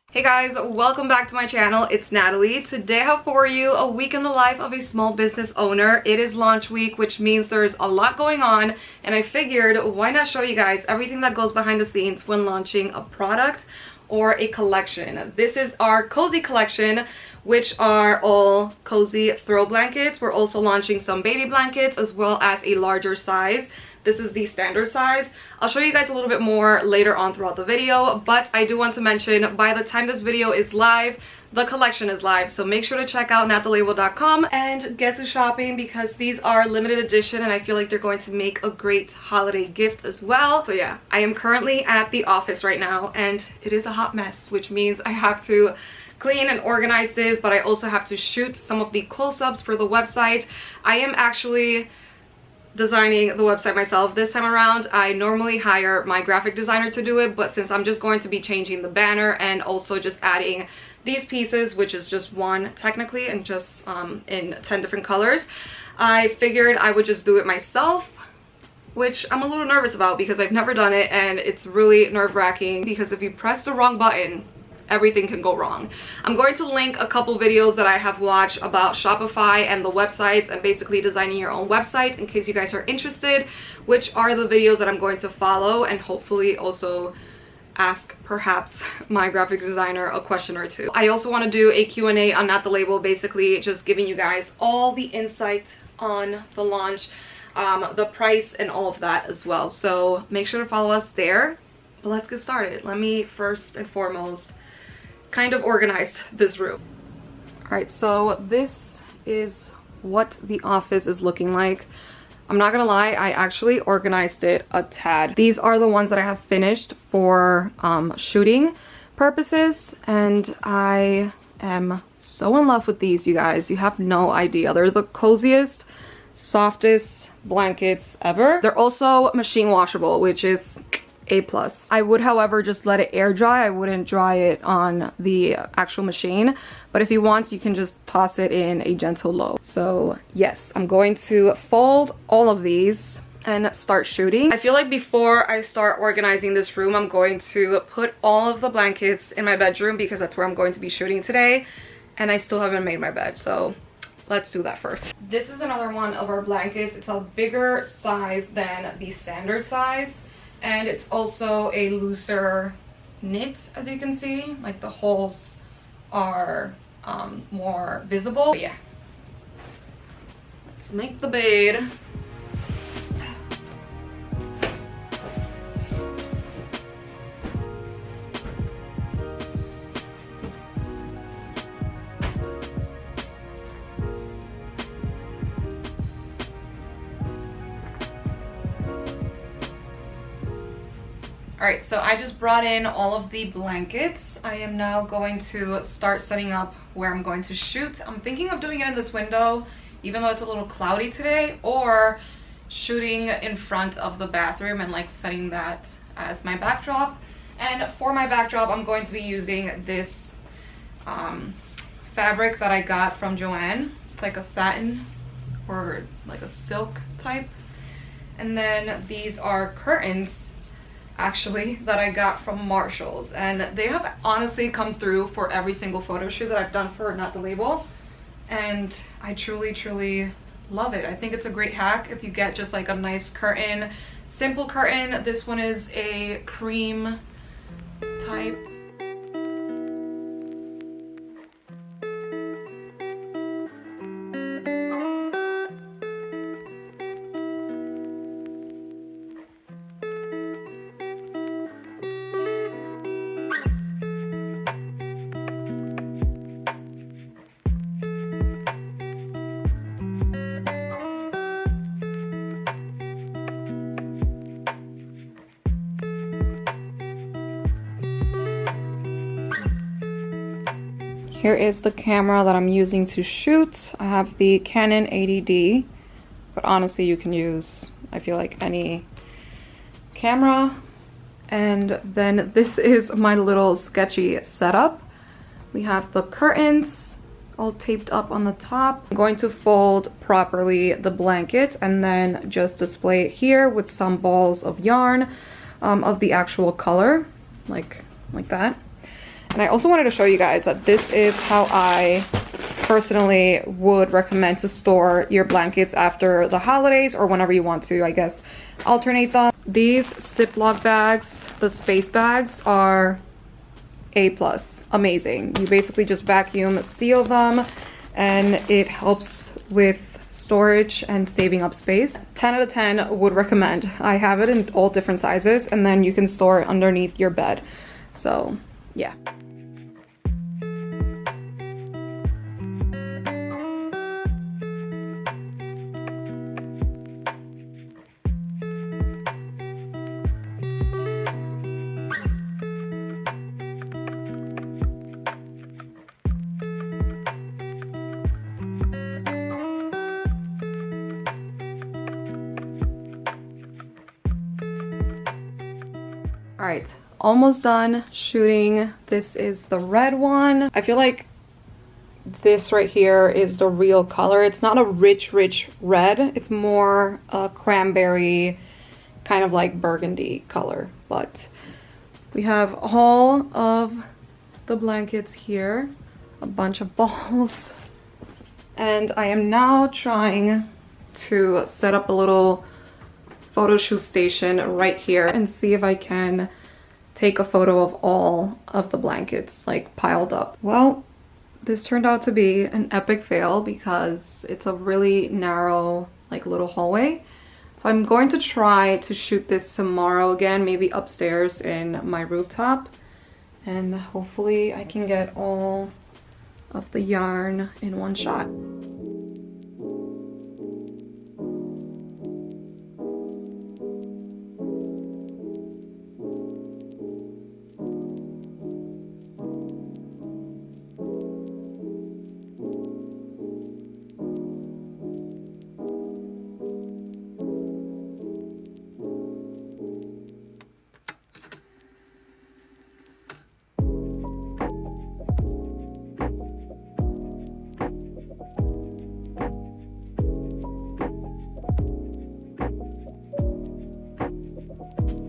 Hey guys, welcome back to my channel. It's Natalie. Today I have for you a week in the life of a small business owner. It is launch week, which means there's a lot going on, and I figured why not show you guys everything that goes behind the scenes when launching a product or a collection. This is our cozy collection, which are all cozy throw blankets. We're also launching some baby blankets as well as a larger size. This is the standard size. I'll show you guys a little bit more later on throughout the video, but I do want to mention by the time this video is live, the collection is live, so make sure to check out nathalabel.com and get to shopping because these are limited edition and I feel like they're going to make a great holiday gift as well. So yeah, I am currently at the office right now and it is a hot mess, which means I have to clean and organize this, but I also have to shoot some of the close-ups for the website. I am actually designing the website myself this time around. I normally hire my graphic designer to do it, but since I'm just going to be changing the banner and also just adding these pieces, which is just one technically and just in 10 different colors, I figured I would just do it myself, which I'm a little nervous about because I've never done it and it's really nerve-wracking because if you press the wrong button, everything can go wrong. I'm going to link a couple videos that I have watched about Shopify and the websites and basically designing your own website in case you guys are interested, which are the videos that I'm going to follow and hopefully also ask perhaps my graphic designer a question or two. I also want to do a Q&A on Not the Label, basically just giving you guys all the insight on the launch, the price and all of that as well. So make sure to follow us there. But let's get started. Let me first and foremost kind of organized this room. All right, so this is what the office is looking like. I'm not gonna lie, I actually organized it a tad. These are the ones that I have finished for shooting purposes, and I am so in love with these, you guys. You have no idea. They're the coziest, softest blankets ever. They're also machine washable, which is A+. I would, however, just let it air dry. I wouldn't dry it on the actual machine, but if you want, you can just toss it in a gentle low. So yes, I'm going to fold all of these and start shooting. I feel like before I start organizing this room, I'm going to put all of the blankets in my bedroom because that's where I'm going to be shooting today, and I still haven't made my bed, so let's do that first. This is another one of our blankets. It's a bigger size than the standard size. And it's also a looser knit, as you can see. Like the holes are more visible. But yeah, let's make the bed. Alright, so I just brought in all of the blankets. I am now going to start setting up where I'm going to shoot. I'm thinking of doing it in this window, even though it's a little cloudy today, or shooting in front of the bathroom and like setting that as my backdrop. And for my backdrop, I'm going to be using this fabric that I got from Joann. It's like a satin or like a silk type. And then these are curtains actually that I got from Marshall's, and they have honestly come through for every single photo shoot that I've done for Not the Label, and I truly love it. I think it's a great hack if you get just like a nice curtain, simple curtain. This one is a cream type. Here is the camera that I'm using to shoot. I have the Canon 80D, but honestly you can use, I feel like, any camera. And then this is my little sketchy setup. We have the curtains all taped up on the top. I'm going to fold properly the blanket and then just display it here with some balls of yarn of the actual color, like that. And I also wanted to show you guys that this is how I personally would recommend to store your blankets after the holidays, or whenever you want to, I guess, alternate them. These Ziploc bags, the space bags, are A+, amazing. You basically just vacuum seal them and it helps with storage and saving up space. 10 out of 10 would recommend. I have it in all different sizes, and then you can store it underneath your bed. So yeah. All right, almost done shooting. This is the red one. I feel like this right here is the real color. It's not a rich red. It's more a cranberry, kind of like burgundy color. But we have all of the blankets here, a bunch of balls. And I am now trying to set up a little photo shoot station right here and see if I can take a photo of all of the blankets like piled up. Well, this turned out to be an epic fail because it's a really narrow like little hallway. So I'm going to try to shoot this tomorrow again, maybe upstairs in my rooftop, and hopefully I can get all of the yarn in one shot.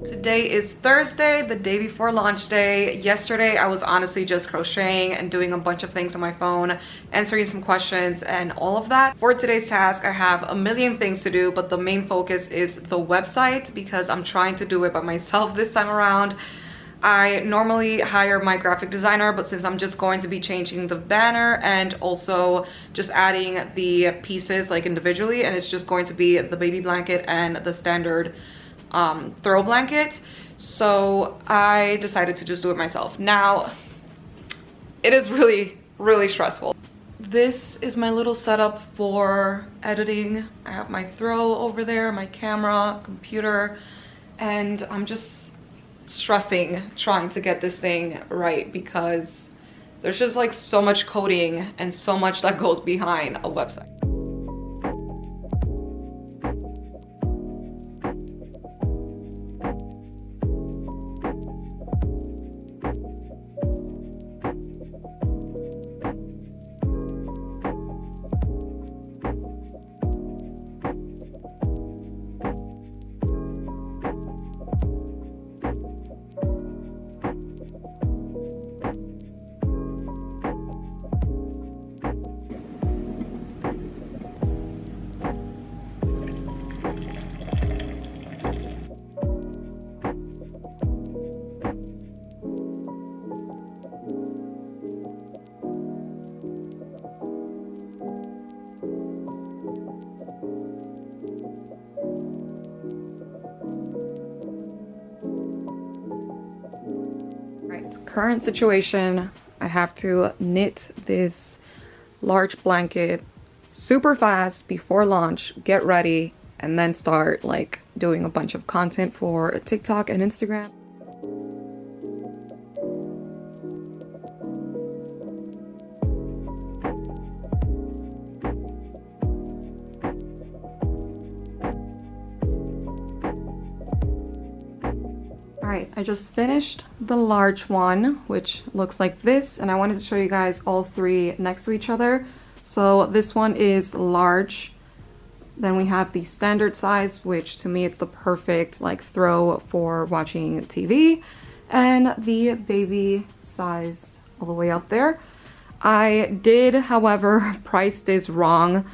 Today is Thursday, the day before launch day. Yesterday, I was honestly just crocheting and doing a bunch of things on my phone, answering some questions and all of that. For today's task, I have a million things to do, but the main focus is the website because I'm trying to do it by myself this time around. I normally hire my graphic designer, but since I'm just going to be changing the banner and also just adding the pieces like individually, and it's just going to be the baby blanket and the standard throw blanket, so I decided to just do it myself. Now it is really stressful. This is my little setup for editing. I have my throw over there, my camera, computer, and I'm just stressing trying to get this thing right because there's just like so much coding and so much that goes behind a website. Current situation, I have to knit this large blanket super fast before launch, get ready, and then start like doing a bunch of content for TikTok and Instagram. Alright, I just finished the large one, which looks like this, and I wanted to show you guys all three next to each other. So this one is large. Then we have the standard size, which to me it's the perfect like throw for watching TV. and the baby size all the way up there. I did, however, price this wrong,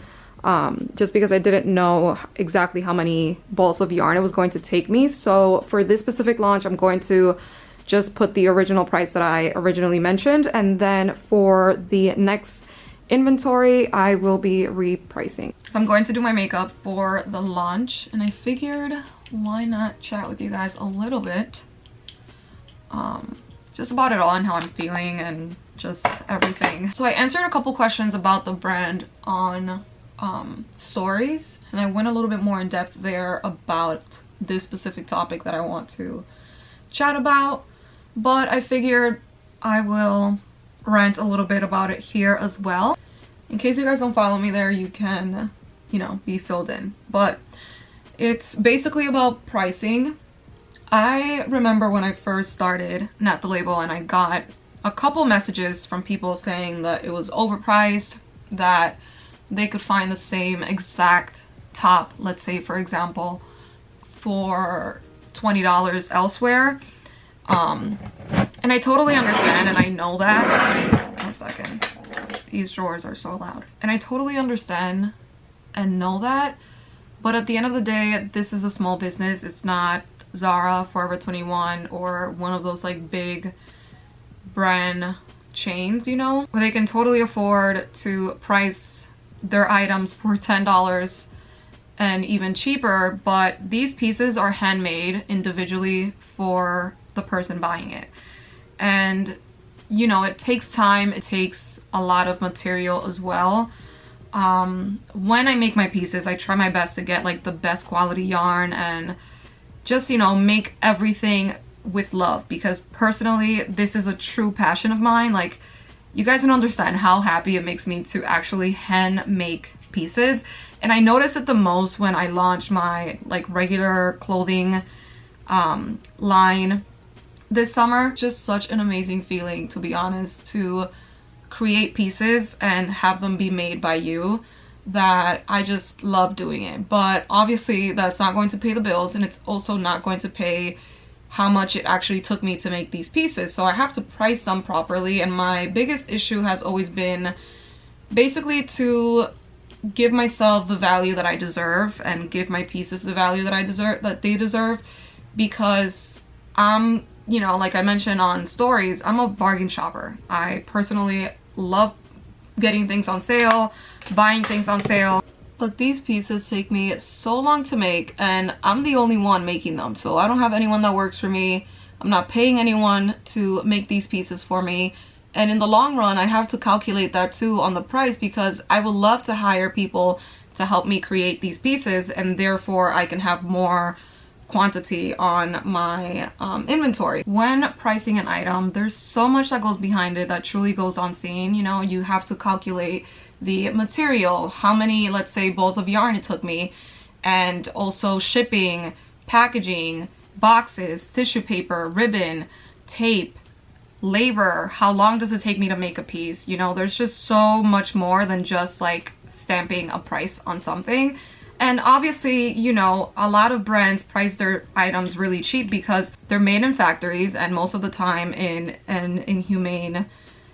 just because I didn't know exactly how many balls of yarn it was going to take me. So for this specific launch, I'm going to just put the original price that I originally mentioned, and then for the next inventory, I will be repricing. So I'm going to do my makeup for the launch, and I figured why not chat with you guys a little bit, just about it all and how I'm feeling and just everything. So I answered a couple questions about the brand on stories, and I went a little bit more in depth there about this specific topic that I want to chat about, but I figured I will rant a little bit about it here as well. In case you guys don't follow me there, you can, you know, be filled in. But it's basically about pricing. I remember when I first started Nat the Label, and I got a couple messages from people saying that it was overpriced, that they could find the same exact top, let's say for example, for $20 elsewhere. And I totally understand, and I know that. One second. These drawers are so loud. And I totally understand and know that, but at the end of the day, this is a small business. It's not Zara, Forever 21, or one of those like big brand chains, you know, where they can totally afford to price their items for $10 and even cheaper, but these pieces are handmade individually for the person buying it. And you know, it takes time, it takes a lot of material as well. When I make my pieces, I try my best to get like the best quality yarn and just, you know, make everything with love, because personally this is a true passion of mine. Like, you guys don't understand how happy it makes me to actually hand make pieces. And I notice it the most when I launched my like regular clothing line this summer. Just such an amazing feeling, to be honest, to create pieces and have them be made by you, that I just love doing it. But obviously that's not going to pay the bills, and it's also not going to pay how much it actually took me to make these pieces. So I have to price them properly, and my biggest issue has always been basically to give myself the value that I deserve and give my pieces the value that they deserve, because I'm, you know, like I mentioned on stories, I'm a bargain shopper. I personally love getting things on sale, buying things on sale. But these pieces take me so long to make, and I'm the only one making them. So I don't have anyone that works for me. I'm not paying anyone to make these pieces for me. And in the long run, I have to calculate that too on the price, because I would love to hire people to help me create these pieces, and therefore I can have more quantity on my inventory. When pricing an item, there's so much that goes behind it that truly goes unseen. You know, you have to calculate the material, how many, let's say, balls of yarn it took me, and also shipping, packaging, boxes, tissue paper, ribbon, tape, labor, how long does it take me to make a piece. You know, there's just so much more than just like stamping a price on something. And obviously, you know, a lot of brands price their items really cheap because they're made in factories, and most of the time in an inhumane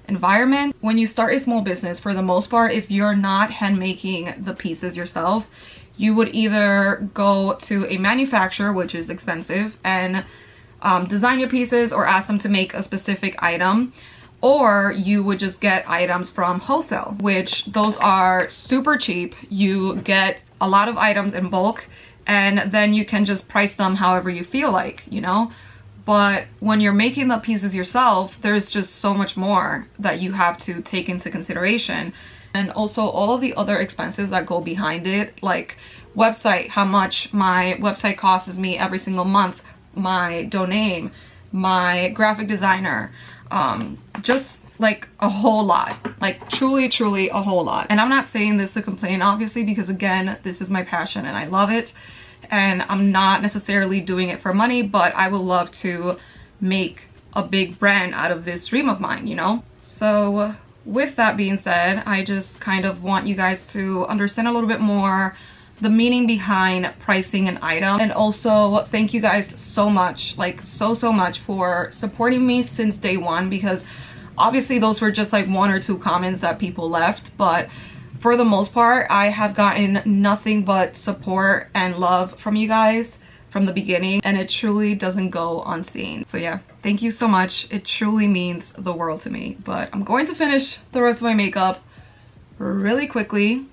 environment. When you start a small business, for the most part, if you're not hand making the pieces yourself, you would either go to a manufacturer, which is expensive, and design your pieces or ask them to make a specific item, or you would just get items from wholesale, which those are super cheap. You get a lot of items in bulk, and then you can just price them however you feel like, you know? But when you're making the pieces yourself, there's just so much more that you have to take into consideration. And also all of the other expenses that go behind it, like website, how much my website costs me every single month, my domain, my graphic designer, just like a whole lot, like truly a whole lot. And I'm not saying this to complain, obviously, because again, this is my passion and I love it, and I'm not necessarily doing it for money, but I would love to make a big brand out of this dream of mine, you know? So with that being said, I just kind of want you guys to understand a little bit more the meaning behind pricing an item. And also thank you guys so much, like so much for supporting me since day one, because obviously those were just like 1 or 2 comments that people left, but for the most part I have gotten nothing but support and love from you guys from the beginning, and it truly doesn't go unseen. So yeah, thank you so much. It truly means the world to me. But I'm going to finish the rest of my makeup really quickly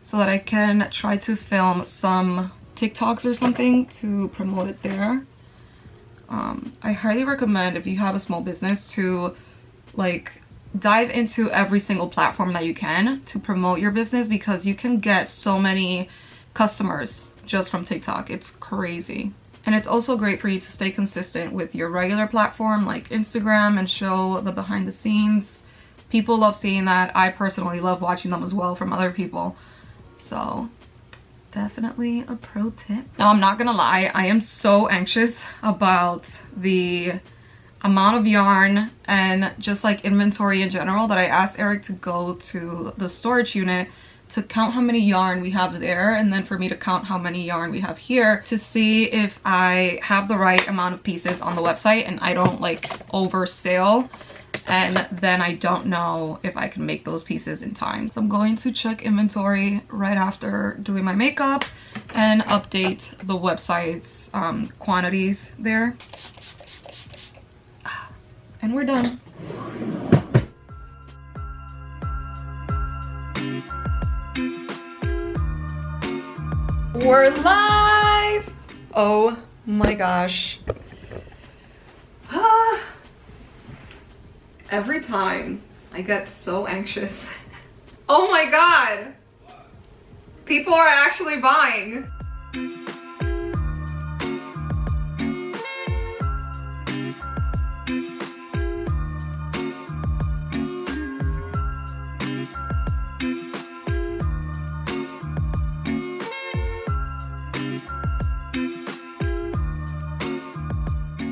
so that I can try to film some TikToks or something to promote it there. I highly recommend, if you have a small business, to like dive into every single platform that you can to promote your business, because you can get so many customers just from TikTok. It's crazy. And it's also great for you to stay consistent with your regular platform like Instagram and show the behind the scenes. People love seeing that. I personally love watching them as well from other people. So definitely a pro tip. Now, I'm not gonna lie, I am so anxious about the amount of yarn and just like inventory in general that I asked Eric to go to the storage unit to count how many yarn we have there, and then for me to count how many yarn we have here, to see if I have the right amount of pieces on the website and I don't like oversell, and then I don't know if I can make those pieces in time. So I'm going to check inventory right after doing my makeup and update the website's quantities there. And we're done. We're live! Oh my gosh. Every time I get so anxious. Oh my god! People are actually buying.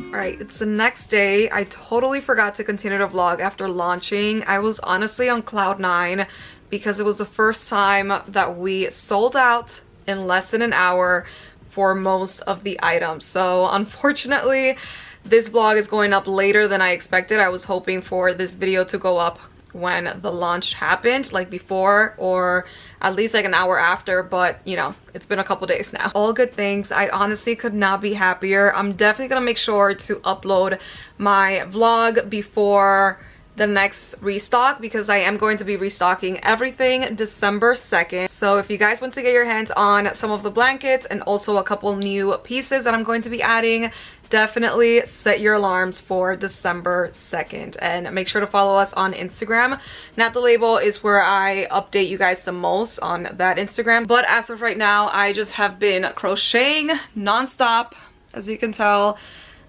Alright, it's the next day. I totally forgot to continue the vlog after launching. I was honestly on cloud 9 because it was the first time that we sold out in less than an hour for most of the items. So unfortunately, this vlog is going up later than I expected. I was hoping for this video to go up when the launch happened, like before or at least like an hour after, but you know, it's been a couple days now. All good things. I honestly could not be happier. I'm definitely gonna make sure to upload my vlog before the next restock, because I am going to be restocking everything December 2nd. So if you guys want to get your hands on some of the blankets and also a couple new pieces that I'm going to be adding, definitely set your alarms for December 2nd, and make sure to follow us on Instagram. Nat the Label is where I update you guys the most on that Instagram. But as of right now, I just have been crocheting non-stop. As you can tell,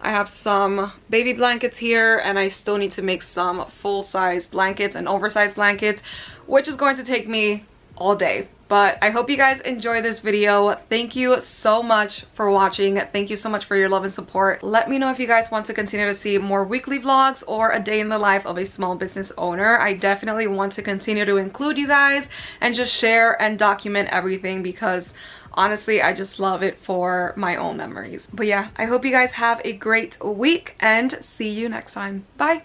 I have some baby blankets here, and I still need to make some full-size blankets and oversized blankets, which is going to take me all day. But I hope you guys enjoy this video. Thank you so much for watching. Thank you so much for your love and support. Let me know if you guys want to continue to see more weekly vlogs or a day in the life of a small business owner. I definitely want to continue to include you guys and just share and document everything, because honestly, I just love it for my own memories. But yeah, I hope you guys have a great week and see you next time. Bye!